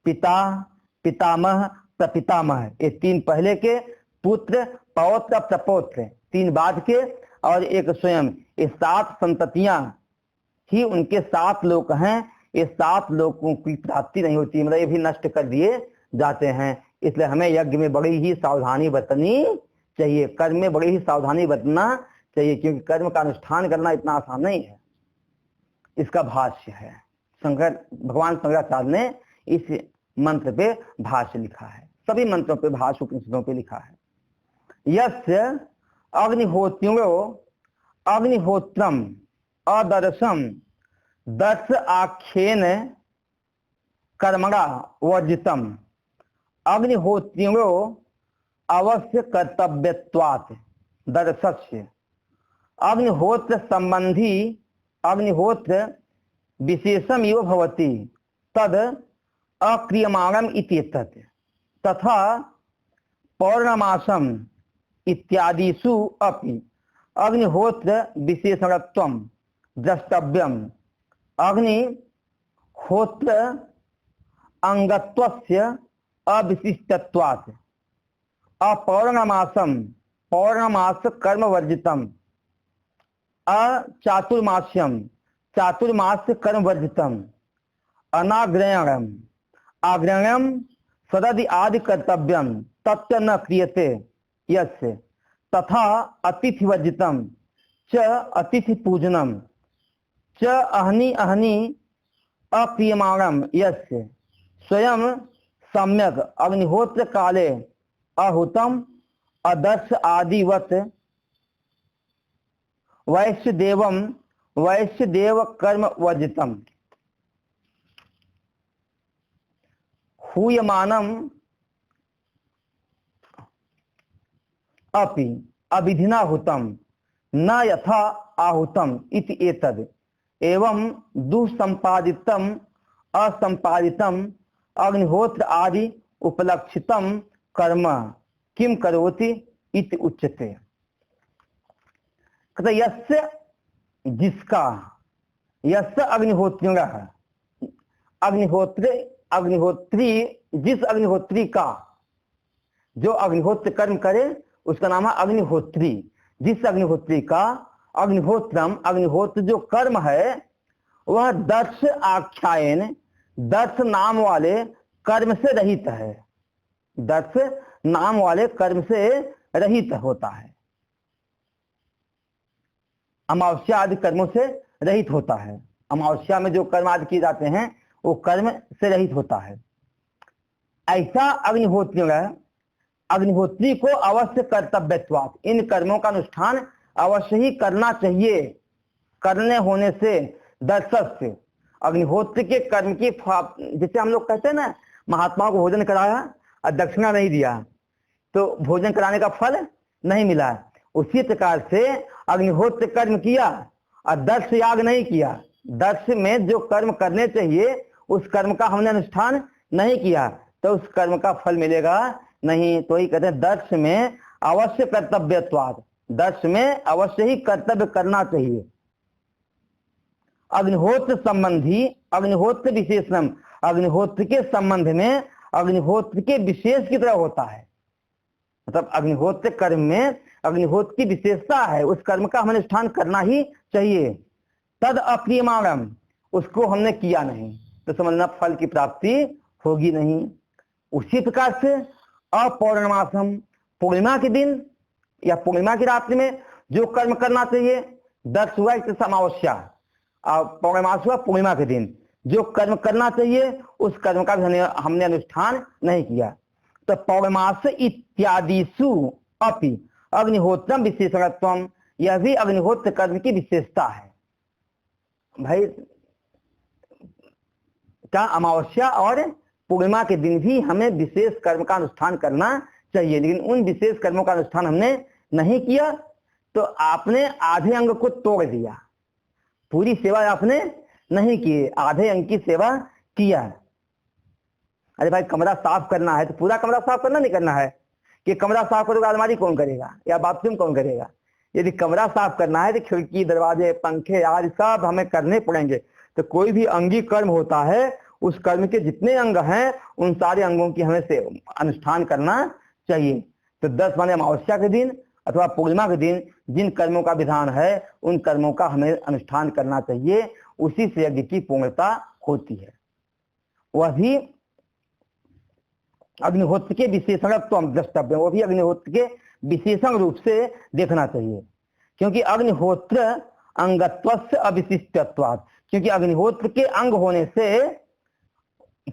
पिता, पितामह, प्रपितामह, ये 3 पहले के, पुत्र, पौत्र, प्रपौत्र 3 बाद के, और एक स्वयं, ये 7 संततियां ही उनके 7 लोक हैं। ये 7 लोकों की प्राप्ति नहीं होती, मतलब ये भी नष्ट कर दिए जाते हैं। इसलिए हमें यज्ञ में बड़ी ही सावधानी बरतनी चाहिए, कर्म में बड़ी ही सावधानी बरतना चाहिए, क्योंकि कर्म का अनुष्ठान करना इतना आसान नहीं है। इसका भाष्य है, भगवान शंकराचार्य ने इस मंत्र पे भाष्य लिखा है। सभी मंत्रों पे भाष्य उपनिषदों पे लिखा है। यस्य अग्निहोत्रो अग्निहोत्रम अदर्शम दर्श आख्येन कर्मणा वर्जितम अग्निहोत्रो अवश्य कर्तव्यत्वात् दर्शस्य। अग्निहोत्र संबंधी अग्निहोत्र विशेषम इव भवति तद अक्रियमाणम इत्येतत् तथा पौर्णमासम इत्यादिषु अपि अग्निहोत्र विशेषणत्वं द्रष्टव्यम्। अग्निहोत्र अंगत्वस्य अविशिष्टत्वात् अपौर्णमासम पौर्णमास कर्म वर्जितम अचातुर्मास्यम चातुर्मास कर्म वर्जितम अनाग्रयणम आग्रयणम सददि आदि कर्तव्यम तत्व न क्रियते यस्य तथा अतिथि वर्जितम च अतिथि पूजनम च अहनि अहनि अक्रियमाणम यस्य स्वयं सम्यक अग्निहोत्र काले अहुतम अदर्श आदिवत वैश्य देव कर्म वर्जितम हूयमानम अपि अविधिना हुतम न यथा आहुतम इति एतद् एवं दुसंपादितम असंपादितम अग्निहोत्र आदि उपलक्षितम कर्म किम करोति इति उच्यते। कहते यस्य, जिसका, यस्य अग्निहोत्रिणः, अग्निहोत्री, जिस अग्निहोत्री का, जो अग्निहोत्र कर्म करे उसका नाम है अग्निहोत्री। जिस अग्निहोत्री का अग्निहोत्रम, अग्निहोत्र जो कर्म है वह दर्श आख्यायन, दर्श नाम वाले कर्म से रहित है, दर्श नाम वाले कर्म से रहित होता है, अमावस्या आदि कर्मों से रहित होता है। अमावस्या में जो कर्म आदि किए जाते हैं वो कर्म से रहित होता है। ऐसा अग्निहोत्री है, अग्निहोत्री को अवश्य कर्तव्यत्वात्, इन कर्मों का अनुष्ठान अवश्य ही करना चाहिए, करने होने से दर्शस्य, अग्निहोत्र के कर्म की, जैसे हम लोग कहते हैं ना, महात्माओं को भोजन कराया और दक्षिणा नहीं दिया तो भोजन कराने का फल नहीं मिला, उसी प्रकार से अग्निहोत्र कर्म किया और दर्श याग नहीं किया, दर्श में जो कर्म करने चाहिए उस कर्म का हमने अनुष्ठान नहीं किया तो उस कर्म का फल मिलेगा नहीं। तो ही कहते हैं दर्श में अवश्य कर्तव्यत्वात्, दर्श में अवश्य ही कर्तव्य करना चाहिए। अग्निहोत्र संबंधी, अग्निहोत्र विशेषण, अग्निहोत्र के संबंध में अग्निहोत्र के विशेष की तरह होता है, मतलब अग्निहोत्र कर्म में अग्निहोत्र की विशेषता है, उस कर्म का हमें अनुष्ठान करना ही चाहिए। तद अप्रियमाणम, उसको हमने किया नहीं तो समझना फल की प्राप्ति होगी नहीं। उसी प्रकार से अपौर्णमासम, पूर्णिमा के दिन या पूर्णिमा की रात्रि में जो कर्म करना चाहिए, दर्श हुआ अमावस्या, पौर्णमास हुआ पूर्णिमा के दिन, जो कर्म करना चाहिए उस कर्म का भी हमने अनुष्ठान नहीं किया। तो पौर्णमास इत्यादिषु अपि अग्निहोत्रम विशेषणत्वम, यह भी अग्निहोत्र कर्म की विशेषता है। भाई क्या अमावस्या और पूर्णिमा के दिन भी हमें विशेष कर्म का अनुष्ठान करना चाहिए, लेकिन उन विशेष कर्मों का अनुष्ठान हमने नहीं किया तो आपने आधे अंग को तोड़ दिया, पूरी सेवा आपने नहीं की, आधे अंग की सेवा किया। अरे भाई कमरा साफ करना है तो पूरा कमरा साफ करना नहीं करना है कि कमरा साफ करोगे अलमारी कौन करेगा या बाथरूम कौन करेगा। यदि कमरा साफ करना है तो खिड़की, दरवाजे, पंखे आदि सब हमें करने पड़ेंगे। तो कोई भी अंगी कर्म होता है उस कर्म के जितने अंग हैं उन सारे अंगों की हमें से अनुष्ठान करना चाहिए। तो 10 माने अमावस्या के दिन अथवा पूर्णिमा के दिन जिन कर्मों का विधान है उन कर्मों का हमें अनुष्ठान करना चाहिए, उसी से यज्ञ की पूर्णता होती है। वह भी अग्निहोत्र के विशेषणत्व द्रष्टव्य, वो भी अग्निहोत्र के विशेषण रूप से देखना चाहिए, क्योंकि अग्निहोत्र अंगत्वस्य अविशिष्टत्वात्, क्योंकि अग्निहोत्र के अंग होने से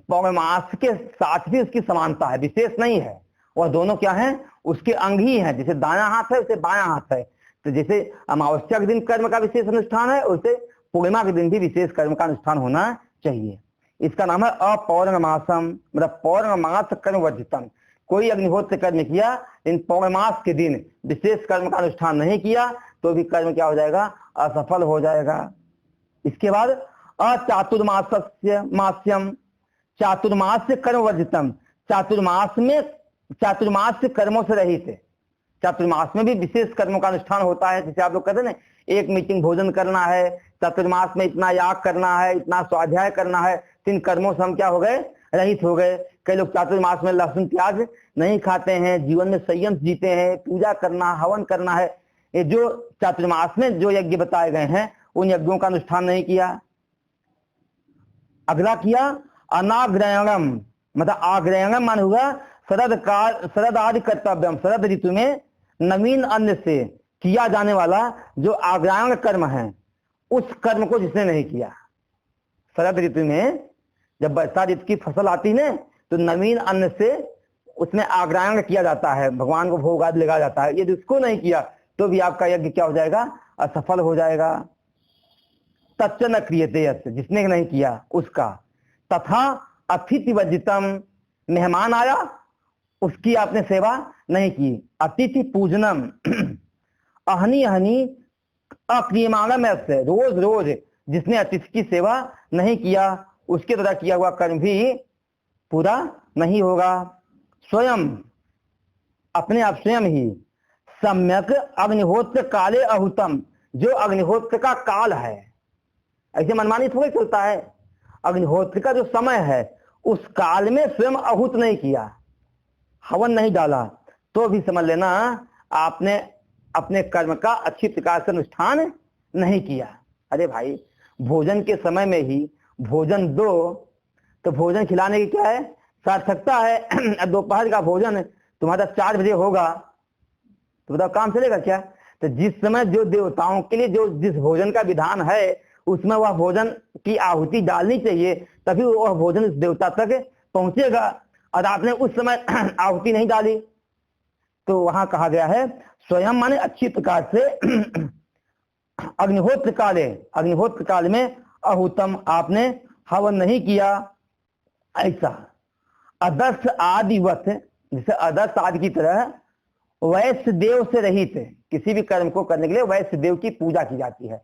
पौर्णमास के साथ भी उसकी समानता है, विशेष नहीं है। वह दोनों क्या हैं, उसके अंग ही हैं। जैसे दायां हाथ है उसे बायां हाथ है, तो जैसे अमावस्या के दिन कर्म का विशेष अनुष्ठान है उसे पूर्णिमा के दिन भी विशेष कर्म का अनुष्ठान होना चाहिए। इसका नाम है अपौर्णमासम, मतलब पौर्णमास कर्म वर्जितम। कोई अग्निहोत्र कर्म किया इन पौर्णमास के दिन विशेष कर्म का अनुष्ठान नहीं किया तो भी कर्म क्या हो जाएगा, असफल हो जाएगा। इसके बाद अचातुर्मास्य मास्यम, चातुर्मास कर्म वर्जितम, चातुर्मास में चातुर्मास कर्मों से रहित है। चातुर्मास में भी विशेष कर्मों का अनुष्ठान होता है, जैसे आप लोग कहते हैं ना, एक मीटिंग भोजन करना है, चातुर्मास में इतना याग करना है, इतना स्वाध्याय करना है, तीन कर्मों से हम क्या हो गए, रहित हो गए। कई लोग चातुर्मास में लहसुन प्याज नहीं खाते हैं, जीवन में संयम जीते हैं, पूजा करना, हवन करना है। ये जो चातुर्मास में जो यज्ञ बताए गए हैं उन यज्ञों का अनुष्ठान नहीं किया। अगला किया अनाग्रयणम, मतलब आग्रयणम मान हुआ शरद आदि कर्तव्यम, शरद ऋतु में नवीन अन्न से किया जाने वाला जो आग्रायण कर्म है उस कर्म को जिसने नहीं किया। शरद ऋतु में जब वर्षा ऋतु की फसल आती है तो नवीन अन्न से उसमें आग्रायण किया जाता है, भगवान को भोग आदि लगाया जाता है। यदि उसको नहीं किया तो भी आपका यज्ञ क्या हो जाएगा, असफल हो जाएगा। तच्च न क्रियते यस्य, जिसने नहीं किया उसका। तथा अतिथि वर्जितम, मेहमान आया उसकी आपने सेवा नहीं की। अतिथि पूजनम, अहनी अहनी अक्रियमाणम ऐसे, रोज रोज जिसने अतिथि की सेवा नहीं किया उसके द्वारा किया हुआ कर्म भी पूरा नहीं होगा। स्वयं अपने आप स्वयं ही सम्यक अग्निहोत्र काले अहुतम, जो अग्निहोत्र का काल है, ऐसे मनमानी थोड़ी चलता है। अग्निहोत्र का जो समय है उस काल में स्वयं अहुत नहीं किया, हवन नहीं डाला, तो भी समझ लेना आपने अपने कर्म का अच्छी प्रकार से अनुष्ठान नहीं किया। अरे भाई, भोजन के समय में ही भोजन दो तो भोजन खिलाने की क्या है सार्थकता है। दोपहर का भोजन तुम्हारा 4 बजे होगा तो बताओ काम चलेगा क्या? तो जिस समय जो देवताओं के लिए जो जिस भोजन का विधान है उसमें वह भोजन की आहुति डालनी चाहिए, तभी वह भोजन उस देवता तक पहुंचेगा। और आपने उस समय आहुति नहीं डाली तो वहां कहा गया है स्वयं माने अच्छी प्रकार से अग्निहोत्र काल में अहुतम आपने हवन नहीं किया। ऐसा अदर्श आदिवत, जैसे अदर्श आदि की तरह वैश्य देव से रहित किसी भी कर्म को करने के लिए वैश्य देव की पूजा की जाती है,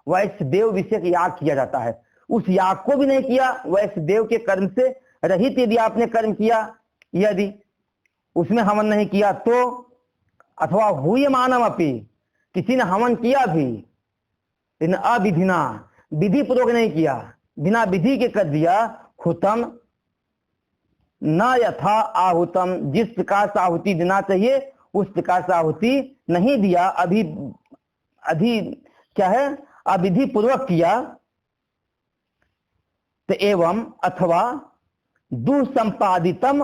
वैश्य देव विषयक याग किया जाता है। उस याग को भी नहीं किया, वैश्य देव के कर्म से रहित यदि आपने कर्म किया, यदि उसमें हवन नहीं किया तो, अथवा हुए मानव अपी, किसी ने हवन किया भी लेकिन अविधिना, विधि पूर्वक नहीं किया, बिना विधि के कर दिया, हुतम न यथा आहुतम, जिस प्रकार से आहुति देना चाहिए उस प्रकार से आहुति नहीं दिया, अभी क्या है अविधि पूर्वक किया। तो एवं अथवा दुसंपादितम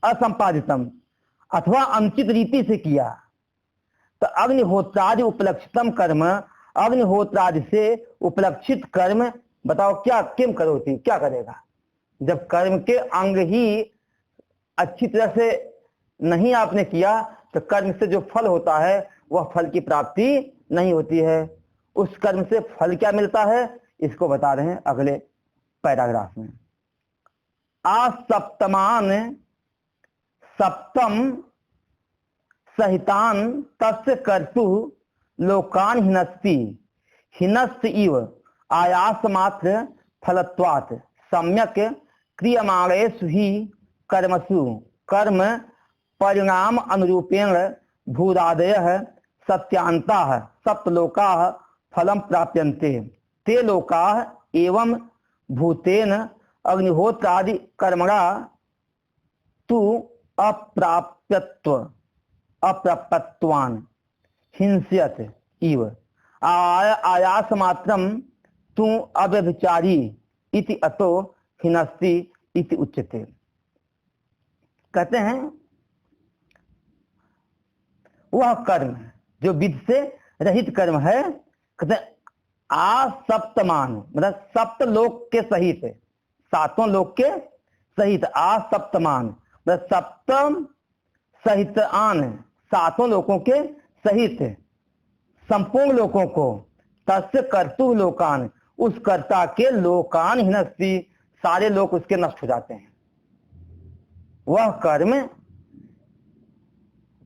असंपादितम, अथवा अनुचित रीति से किया, तो अग्निहोत्रादि उपलक्षितम कर्म, अग्निहोत्रादि से उपलक्षित कर्म बताओ क्या किम करोति, क्या करेगा? जब कर्म के अंग ही अच्छी तरह से नहीं आपने किया तो कर्म से जो फल होता है वह फल की प्राप्ति नहीं होती है। उस कर्म से फल क्या मिलता है इसको बता रहे हैं अगले पैराग्राफ में। आसप्तमान सप्तम सहितान तस्य कर्तु लोकान हिनस्त इव आयास मात्र फलत्वात् सम्यक क्रियमाणेषु ही कर्मसु कर्म परिणाम अनुरूपेण भूरादयः सत्यांताः सप्तलोकाः फलं प्राप्यन्ते, ते लोकाः एवं भूतेन अग्निहोत्रादि कर्मणा तु अप्राप्यत्वान् हिंस्यत इव आयास मात्रम तु अव्यभिचारी इति अतो हिनस्ति इति उच्यते। कहते हैं वह कर्म जो विधि से रहित कर्म है, कहते हैं आसप्तमान मतलब सप्त लोक के सहित, 7 लोक के सहित, आसप्तमान मतलब सप्तम सहित आन 7 लोकों के सहित संपूर्ण लोकों को, तस्य कर्तु लोकान उस कर्ता के लोकान हिनस्ति सारे लोक उसके नष्ट हो जाते हैं। वह कर्म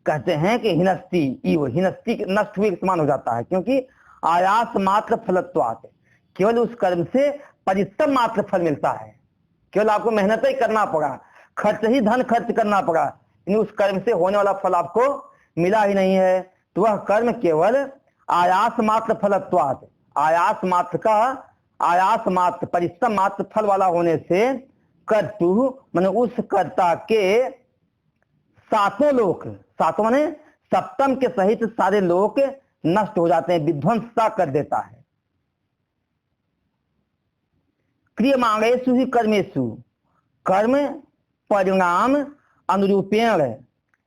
कहते हैं कि हिनस्ति इव, हिनस्ति नष्ट हुए के समान हो जाता है, क्योंकि आयास मात्र फलत्वात्, केवल उस कर्म से परिश्रम मात्र फल मिलता है, केवल आपको मेहनत ही करना पड़ा, खर्च ही धन खर्च करना पड़ा, लेकिन उस कर्म से होने वाला फल आपको मिला ही नहीं है। तो वह कर्म केवल आयास मात्र फलत्वात्, आयास मात्र का आयास मात्र परिश्रम मात्र फल वाला होने से कर्तु माने उस कर्ता के 7 लोक, 7 माने सप्तम के सहित सारे लोक नष्ट हो जाते हैं, विध्वंसता कर देता है। क्रियमाणेषु ही कर्मेषु कर्म परिणाम अनुरूपेण,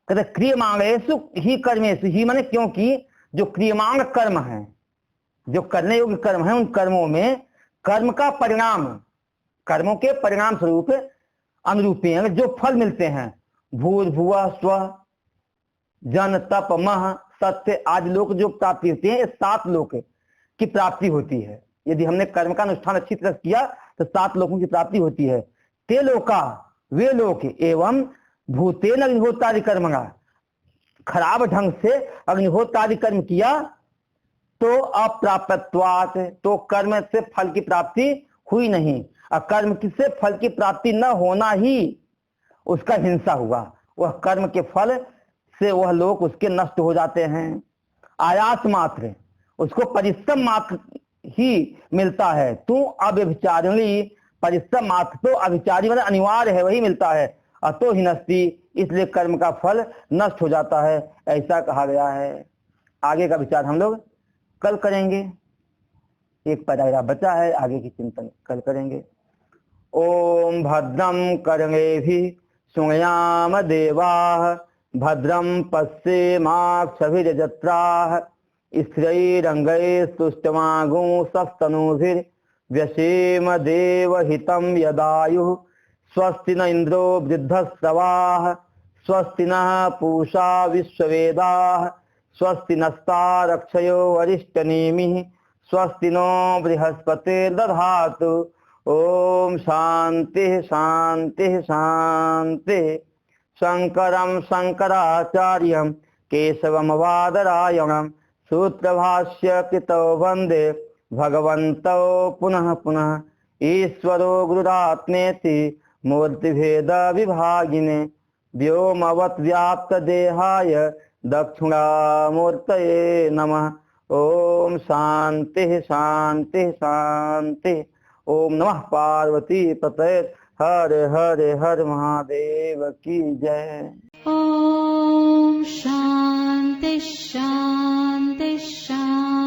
कहते क्रियमाणेषु ही कर्मेषु ही माने क्योंकि जो क्रियमाण कर्म है, जो करने योग्य कर्म है, उन कर्मों में कर्म का परिणाम, कर्मों के परिणाम स्वरूप अनुरूपेण जो फल मिलते हैं, भूर्भुवः स्वः जन तप मह सत्य आदि लोक जो प्राप्ति होती है, 7 लोक की प्राप्ति होती है। यदि हमने कर्म का अनुष्ठान अच्छी तरह किया तो 7 लोकों की प्राप्ति होती है। ते लोका वे लोक एवं भूतेन अग्निहोत्रादि कर्मणा, खराब ढंग से अग्निहोत्रादि कर्म किया तो अप्राप्यत्वात्, तो कर्म से फल की प्राप्ति हुई नहीं, और कर्म से फल की प्राप्ति न होना ही उसका हिंसा हुआ, वह कर्म के फल से वह लोग उसके नष्ट हो जाते हैं। आयास मात्र उसको परिश्रम मात्र ही मिलता है, तू अव्यभिचारिणी परिश्रम मात्र तो अभिचारी मतलब अनिवार्य है वही मिलता है, अतो हिनस्ति इसलिए कर्म का फल नष्ट हो जाता है, ऐसा कहा गया है। आगे का विचार हम लोग कल करेंगे। एक पैराग्राफ बचा है, आगे की चिंतन कल करेंगे। ओम भद्रम कर्णेभिः शृणुयाम देवाः भद्रम पश्येमाक्षभिर्यजत्राः स्थिरैरङ्गैस्तुष्टुवागुंसस्तनूभिर्व्यसेम देवहितं यदायुः स्वस्ति न इन्द्रो वृद्धश्रवाः स्वस्ति नः पूषा विश्ववेदाः स्वस्ति नस्तारक्षयो वरिष्ठनेमिः स्वस्ति नो बृहस्पतिर्दधातु। ओम शांति शांति शांति। शंकरं शंकराचार्यं केशवं वादरायणं सूत्रभाष्य कृतौ वन्दे भगवन्तौ पुनः पुनः। ईश्वरो गुरुरात्मेति मूर्तिभेद विभागिने व्योमवत् व्याप्त देहाय दक्षिणामूर्तये नमः। ओम शांति शांति शांति। ओम नमः पार्वती पतये। हर हर हर महादेव की जय। ॐ शान्ति शान्ति शान्ति।